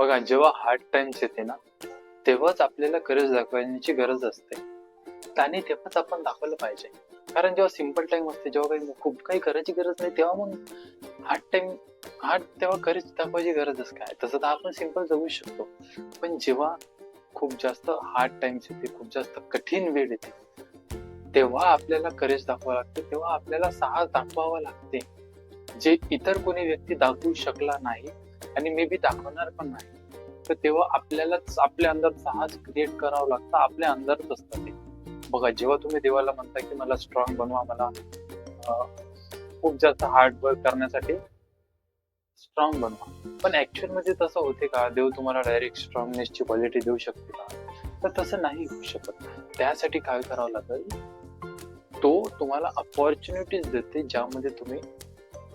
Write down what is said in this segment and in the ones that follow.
बघा, जेव्हा hard times येते ना, तेव्हाच आपल्याला करेज दाखवण्याची गरज असते आणि तेव्हाच आपण दाखवलं पाहिजे. कारण जेव्हा सिंपल टाइम असते, जेव्हा खूप काही करायची गरज नाही, तेव्हा मग तेव्हा करेज दाखवायची गरजच काय? तसं तर आपण सिंपल जगू शकतो. पण जेव्हा खूप जास्त हार्ड टाइम्स येते, खूप जास्त कठीण वेळ येते, तेव्हा आपल्याला करेज दाखवावं लागते, तेव्हा आपल्याला साहस दाखवावं लागते, जे इतर कोणी व्यक्ती दाखवू शकला नाही आणि मे बी दाखवणार पण नाही. तर तेव्हा आपल्यालाच आपल्या अंदर साहस क्रिएट करावं लागतं, आपल्या अंदरच असतं ते. बघा, जेव्हा तुम्ही देवाला म्हणता की मला स्ट्रॉंग बनवा, मला खूप जास्त हार्ड वर्क करण्यासाठी स्ट्रॉंग बनवा, पण ऍक्च्युअल मध्ये तसं होते का? देव तुम्हाला डायरेक्ट स्ट्रॉंगनेसची क्वालिटी देऊ शकते का? तर तसं नाही होऊ शकत. त्यासाठी काय करावं लागेल? तो तुम्हाला अपॉर्च्युनिटीज देते, ज्यामध्ये तुम्ही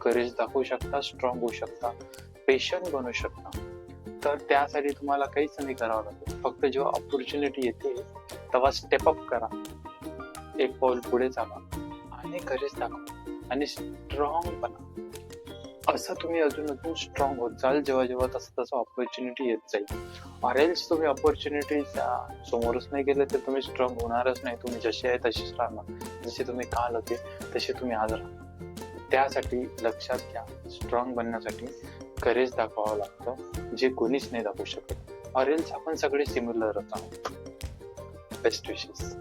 करेज दाखवू शकता, स्ट्रॉंग होऊ शकता, पेशंट बनू शकता. तर त्यासाठी तुम्हाला काहीच नाही करावं लागेल. फक्त जेव्हा अपॉर्च्युनिटी येते तेव्हा स्टेप अप करा, एक पाऊल पुढे चाला आणि करेज दाखवा आणि स्ट्रॉंग बना. असं तुम्ही अजून स्ट्रॉंग होत जाल जेव्हा जेव्हा तसं ऑपॉर्च्युनिटी येत जाईल. ऑरेल्स तुम्ही ऑपॉर्च्युनिटी समोरच नाही गेले तर तुम्ही स्ट्रॉंग होणारच नाही. तुम्ही जसे आहे तसेच राहणार, जसे तुम्ही काल होते तसे तुम्ही आज राहणार. त्यासाठी लक्षात घ्या, स्ट्रॉंग बनण्यासाठी करेज दाखवावं लागतं, जे कोणीच नाही दाखवू शकत. ऑरेल्स आपण सगळे सिमिलरच आहोत. बेस्ट विशेस.